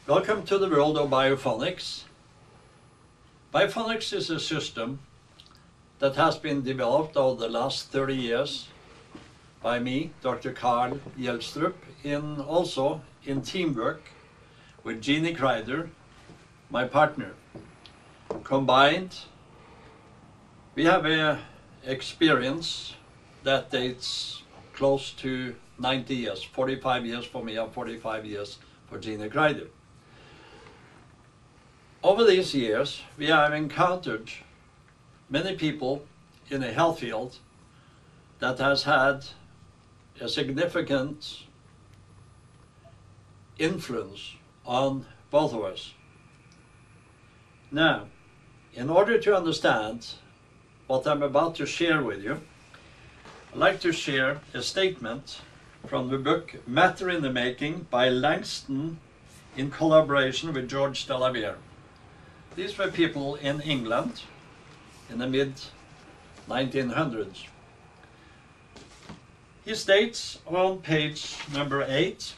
Welcome to the world of Biophonix. Biophonix is a system that has been developed over the last 30 years by me, Dr. Carl Jelstrup, also in teamwork with Jeannie Kreider, my partner. Combined, we have an experience that dates close to 90 years, 45 years for me and 45 years for Jeannie Kreider. Over these years, we have encountered many people in the health field that has had a significant influence on both of us. Now, in order to understand what I'm about to share with you, I'd like to share a statement from the book Matter in the Making by Langston in collaboration with George Delavere. These were people in England in the mid-1900s. He states on page number 8,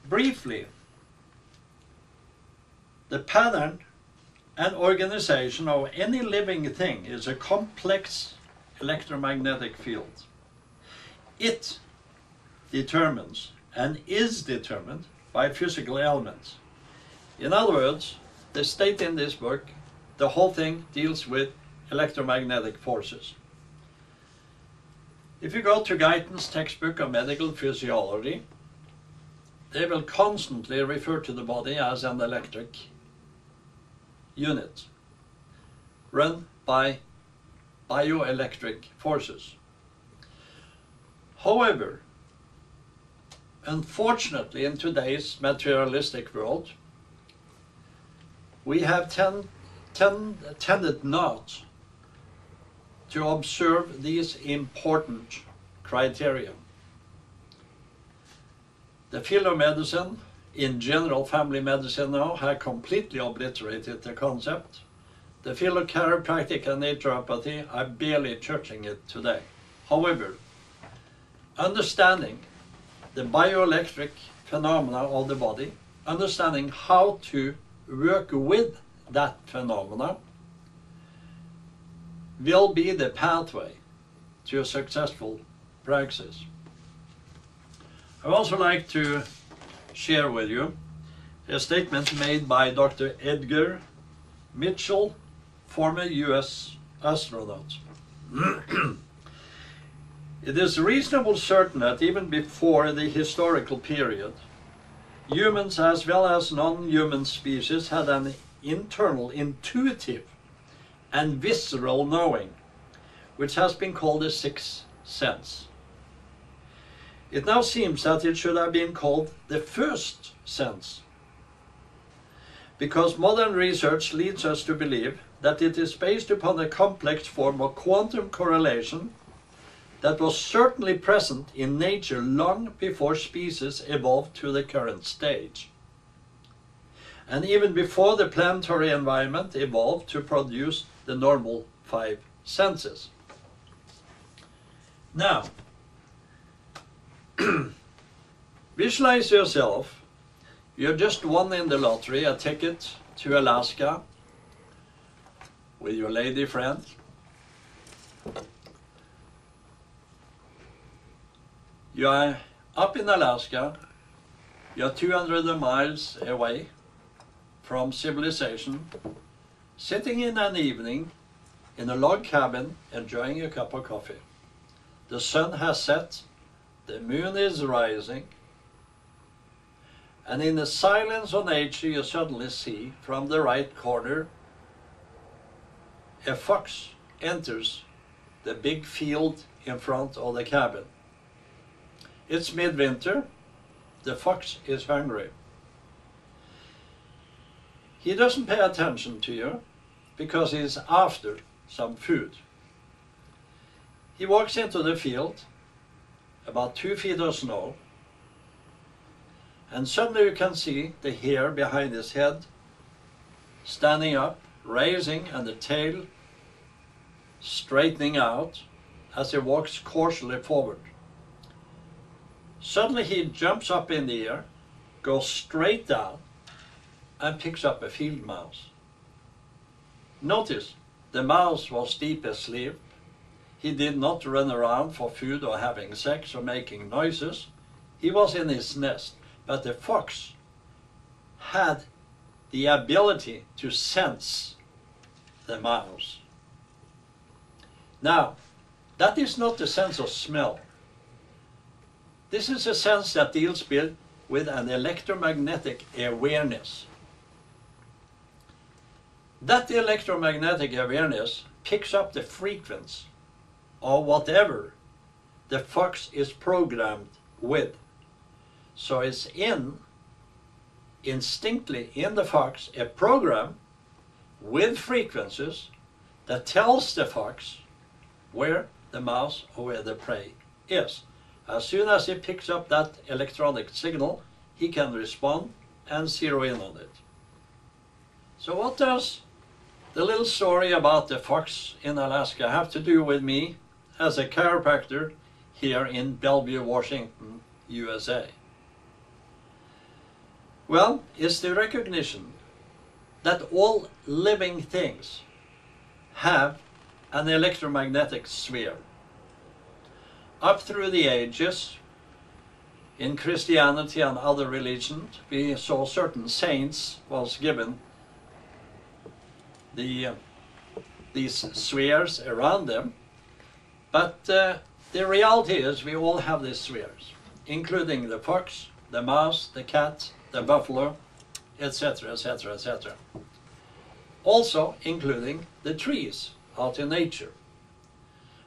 briefly, the pattern and organization of any living thing is a complex electromagnetic field. It determines and is determined by physical elements. In other words, they state in this book, the whole thing deals with electromagnetic forces. If you go to Guyton's textbook of medical physiology, they will constantly refer to the body as an electric unit run by bioelectric forces. However, unfortunately, in today's materialistic world, we have tended not to observe these important criteria. The field of medicine, in general family medicine now, has completely obliterated the concept. The field of chiropractic and naturopathy are barely touching it today. However, understanding the bioelectric phenomena of the body, understanding how to work with that phenomena will be the pathway to a successful praxis. I would also like to share with you a statement made by Dr. Edgar Mitchell, former US astronaut. It is reasonably certain that even before the historical period, humans as well as non-human species had an internal, intuitive and visceral knowing, which has been called the sixth sense. It now seems that it should have been called the first sense, because modern research leads us to believe that it is based upon a complex form of quantum correlation that was certainly present in nature long before species evolved to the current stage, and even before the planetary environment evolved to produce the normal five senses. Now, visualize yourself, you just won in the lottery a ticket to Alaska with your lady friend. You are up in Alaska, you are 200 miles away from civilization, sitting in an evening in a log cabin enjoying a cup of coffee. The sun has set, the moon is rising, and in the silence of nature you suddenly see from the right corner a fox enters the big field in front of the cabin. It's midwinter, the fox is hungry. He doesn't pay attention to you because he's after some food. He walks into the field, about 2 feet of snow, and suddenly you can see the hair behind his head standing up, raising, and the tail straightening out as he walks cautiously forward. Suddenly he jumps up in the air, goes straight down and picks up a field mouse. Notice, the mouse was deep asleep. He did not run around for food or having sex or making noises. He was in his nest, but the fox had the ability to sense the mouse. Now, that is not the sense of smell. This is a sense that deals with an electromagnetic awareness. That electromagnetic awareness picks up the frequency or whatever the fox is programmed with. So it's instinctively in the fox a program with frequencies that tells the fox where the mouse or where the prey is. As soon as he picks up that electronic signal, he can respond and zero in on it. So what does the little story about the fox in Alaska have to do with me as a chiropractor here in Bellevue, Washington, USA? Well, it's the recognition that all living things have an electromagnetic sphere. Up through the ages, in Christianity and other religions, we saw certain saints was given these spheres around them. But the reality is we all have these spheres, including the fox, the mouse, the cat, the buffalo, etc., etc., etc. Also including the trees out in nature.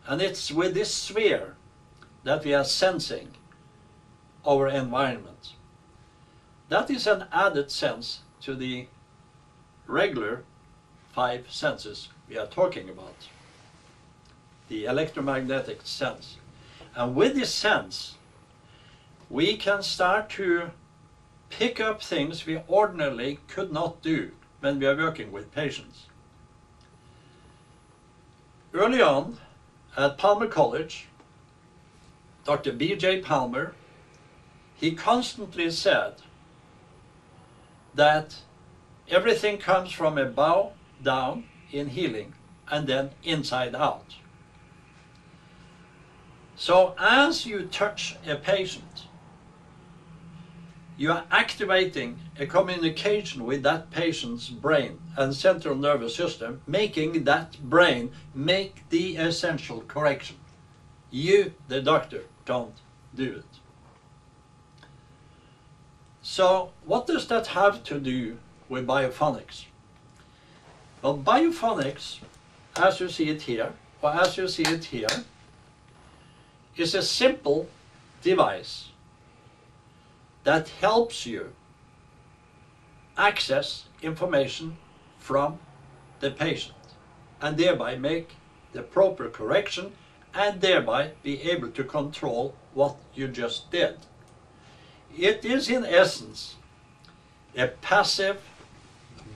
And it's with this sphere that we are sensing our environment. That is an added sense to the regular 5 senses we are talking about. The electromagnetic sense. And with this sense, we can start to pick up things we ordinarily could not do when we are working with patients. Early on at Palmer College, Dr. B.J. Palmer, he constantly said that everything comes from above down in healing and then inside out. So as you touch a patient, you are activating a communication with that patient's brain and central nervous system, making that brain make the essential correction. You, the doctor, don't do it. So what does that have to do with Biophonix? Well, Biophonix, as you see it here, or as you see it here, is a simple device that helps you access information from the patient and thereby make the proper correction and thereby be able to control what you just did. It is in essence a passive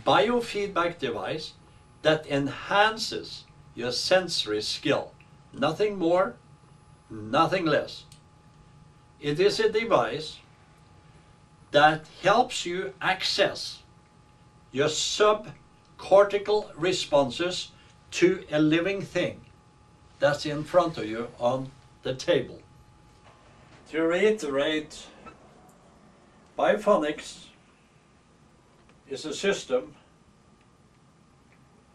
biofeedback device that enhances your sensory skill. Nothing more, nothing less. It is a device that helps you access your subcortical responses to a living thing that's in front of you on the table. To reiterate, Biophonix is a system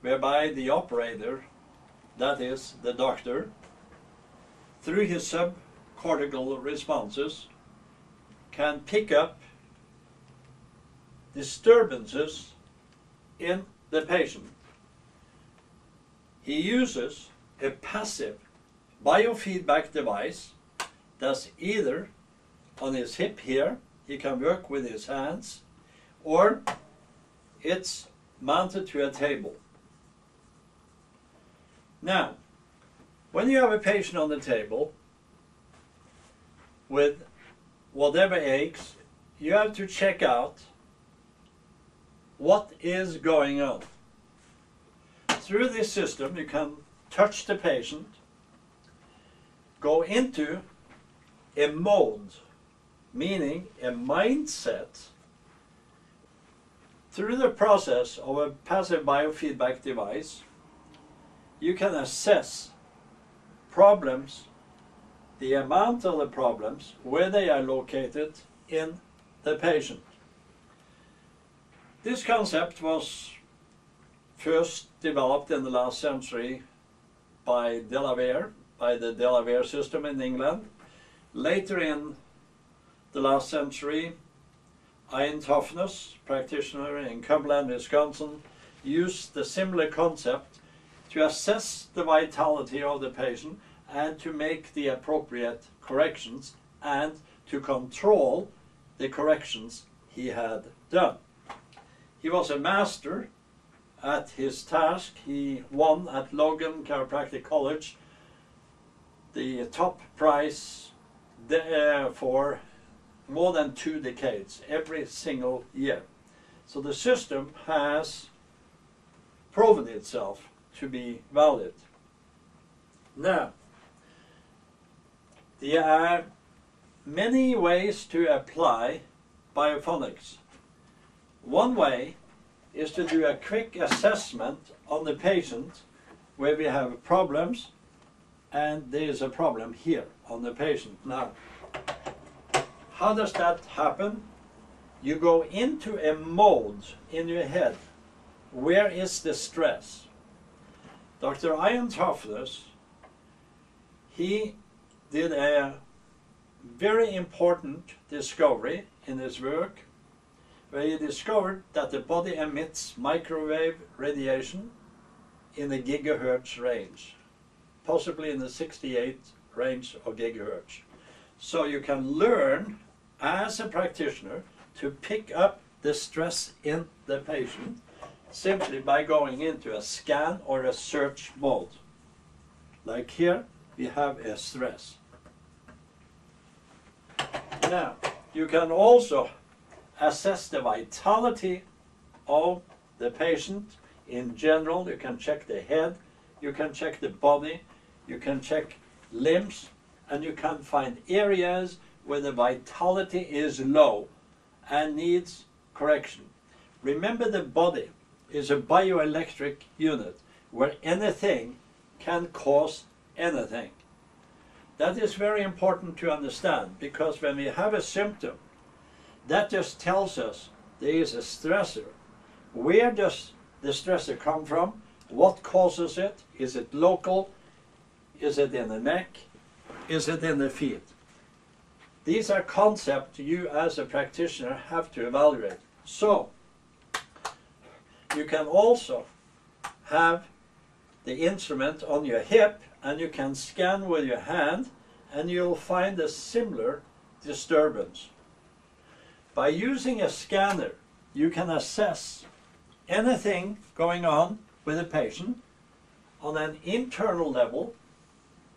whereby the operator, that is the doctor, through his subcortical responses can pick up disturbances in the patient. He uses a passive biofeedback device that's either on his hip here, he can work with his hands, or it's mounted to a table. Now, when you have a patient on the table with whatever aches, you have to check out what is going on. Through this system, you can touch the patient, go into a mode, meaning a mindset Through the process of a passive biofeedback device, you can assess problems, the amount of the problems, where they are located in the patient. This concept was first developed in the last century by the Delaware system in England. Later in the last century, Ian Toughness, practitioner in Cumberland, Wisconsin, used the similar concept to assess the vitality of the patient and to make the appropriate corrections and to control the corrections he had done. He was a master at his task. He won at Logan Chiropractic College the top prize for more than 2 decades, every single year. So the system has proven itself to be valid. Now, there are many ways to apply Biophonix. One way is to do a quick assessment on the patient where we have problems, and there is a problem here on the patient. Now, how does that happen? You go into a mode in your head. Where is the stress? Dr. Ian Toughness, he did a very important discovery in his work, where he discovered that the body emits microwave radiation in the gigahertz range, possibly in the 68 range of gigahertz. So you can learn as a practitioner to pick up the stress in the patient simply by going into a scan or a search mode. Like here, we have a stress. Now, you can also assess the vitality of the patient in general. You can check the head, you can check the body, you can check limbs, and you can find areas where the vitality is low and needs correction. Remember, the body is a bioelectric unit where anything can cause anything. That is very important to understand, because when we have a symptom, that just tells us there is a stressor. Where does the stressor come from? What causes it? Is it local? Is it in the neck? Is it in the feet? These are concepts you as a practitioner have to evaluate. So, you can also have the instrument on your hip, and you can scan with your hand, and you'll find a similar disturbance. By using a scanner, you can assess anything going on with a patient on an internal level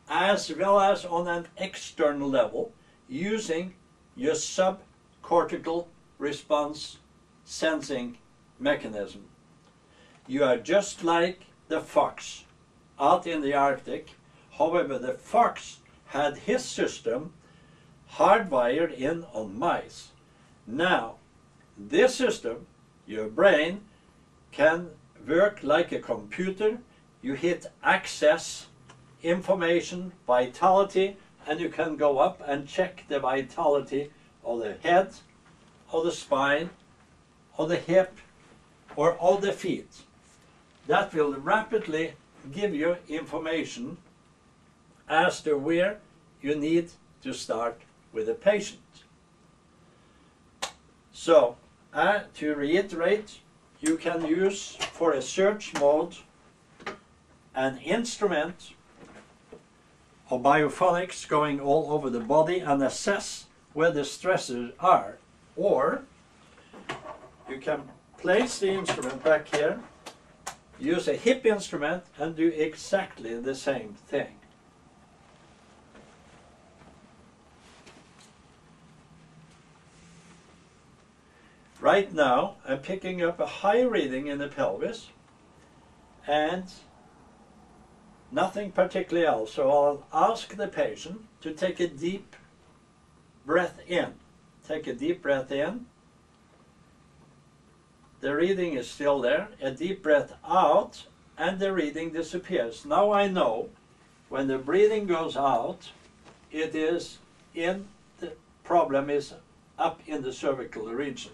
as well as on an external level, using your subcortical response sensing mechanism. You are just like the fox out in the Arctic. However, the fox had his system hardwired in on mice. Now, this system, your brain, can work like a computer. You hit access, information, vitality, and you can go up and check the vitality of the head, of the spine, of the hip, or of the feet. That will rapidly give you information as to where you need to start with the patient. So, to reiterate, you can use for a search mode an instrument of Biophonix going all over the body and assess where the stressors are. Or you can place the instrument back here, use a hip instrument, and do exactly the same thing. Right now, I'm picking up a high reading in the pelvis and nothing particularly else. So I'll ask the patient to take a deep breath in. Take a deep breath in. the reading is still there, a deep breath out, and the reading disappears. Now I know when the breathing goes out, it is in the problem is up in the cervical region.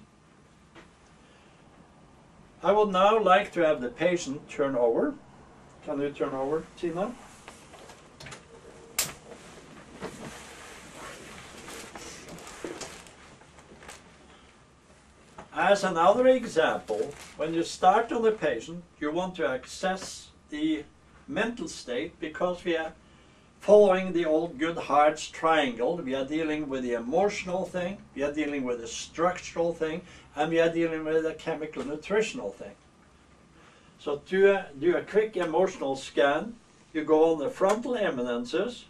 I would now like to have the patient turn over. Can you turn over, Tina? As another example, when you start on the patient, you want to access the mental state because we are following the old Goodhart's triangle. We are dealing with the emotional thing, we are dealing with the structural thing, and we are dealing with the chemical nutritional thing. So to do a quick emotional scan, you go on the frontal eminences,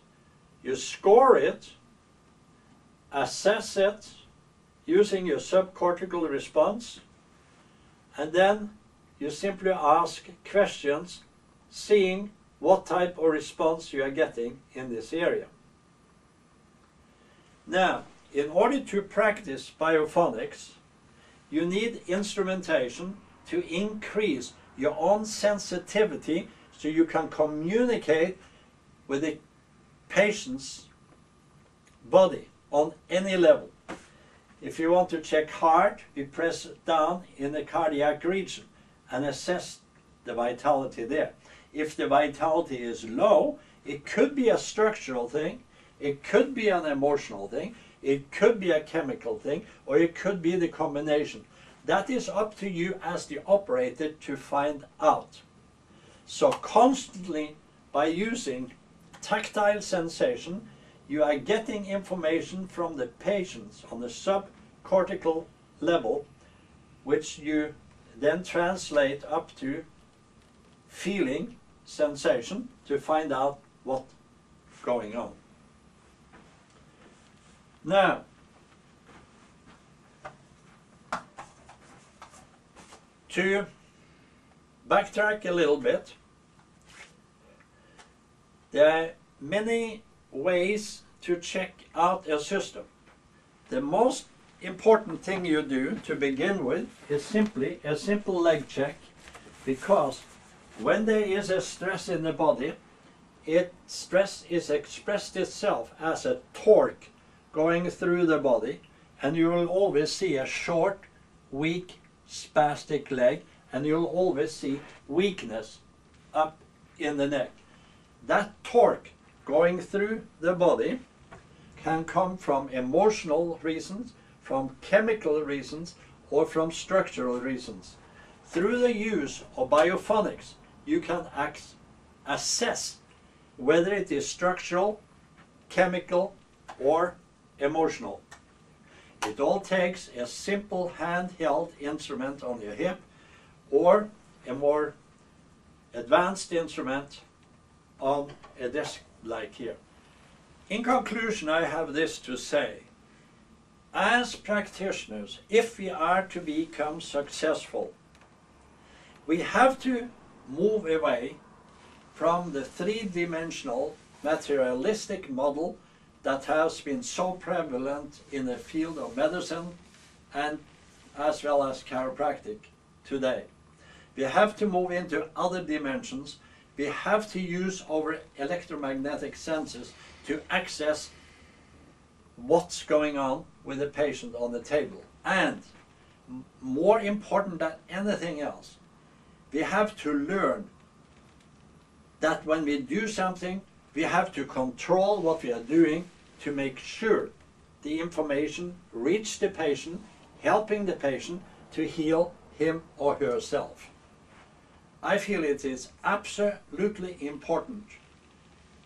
you score it, assess it using your subcortical response, and then you simply ask questions, seeing what type of response you are getting in this area. Now, in order to practice biophonics, you need instrumentation to increase your own sensitivity so you can communicate with the patient's body on any level. If you want to check heart, you press down in the cardiac region and assess the vitality there. If the vitality is low, it could be a structural thing, it could be an emotional thing, it could be a chemical thing, or it could be the combination. That is up to you as the operator to find out. So constantly, by using tactile sensation, you are getting information from the patients on the subcortical level, which you then translate up to feeling sensation to find out what's going on. Now, to backtrack a little bit, there are many ways to check out a system. The most important thing you do to begin with is simply a simple leg check, because when there is a stress in the body, stress is expressed itself as a torque going through the body, and you will always see a short, weak, spastic leg, and you'll always see weakness up in the neck. That torque going through the body can come from emotional reasons, from chemical reasons, or from structural reasons. Through the use of biophonics, you can assess whether it is structural, chemical, or emotional. It all takes a simple handheld instrument on your hip or a more advanced instrument on a desk like here. In conclusion, I have this to say. As practitioners, if we are to become successful, we have to move away from the three-dimensional materialistic model that has been so prevalent in the field of medicine and as well as chiropractic today. We have to move into other dimensions. We have to use our electromagnetic senses to access what's going on with the patient on the table. And more important than anything else, we have to learn that when we do something, we have to control what we are doing to make sure the information reaches the patient, helping the patient to heal him or herself. I feel it is absolutely important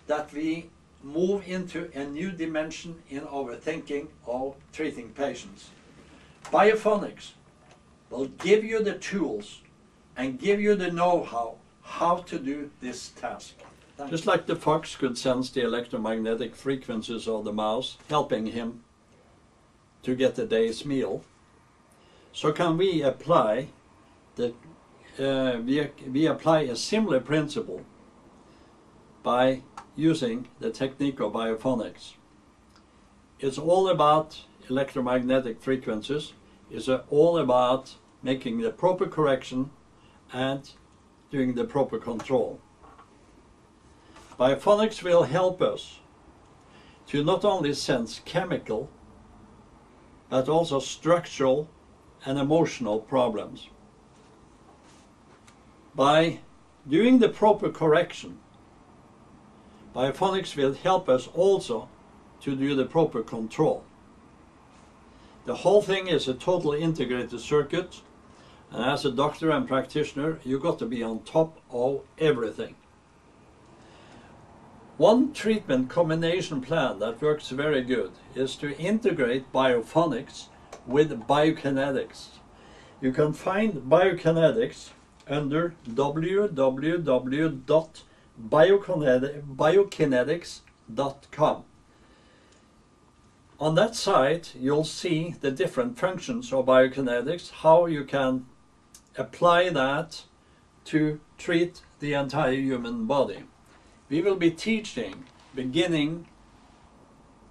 that we move into a new dimension in our thinking of treating patients. Biophonics will give you the tools and give you the know-how how to do this task. Just like the fox could sense the electromagnetic frequencies of the mouse, helping him to get the day's meal, so can we apply we apply a similar principle by using the technique of biophonics. It's all about electromagnetic frequencies. It's all about making the proper correction and doing the proper control. Biophonix will help us to not only sense chemical, but also structural and emotional problems. By doing the proper correction, Biophonix will help us also to do the proper control. The whole thing is a totally integrated circuit, and as a doctor and practitioner, you've got to be on top of everything. One treatment combination plan that works very good is to integrate Biophonix with biokinetics. You can find biokinetics under www.biokinetics.com. On that site, you'll see the different functions of biokinetics, how you can apply that to treat the entire human body. We will be teaching beginning,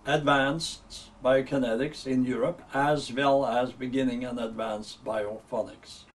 advanced biokinetics in Europe, as well as beginning and advanced Biophonix.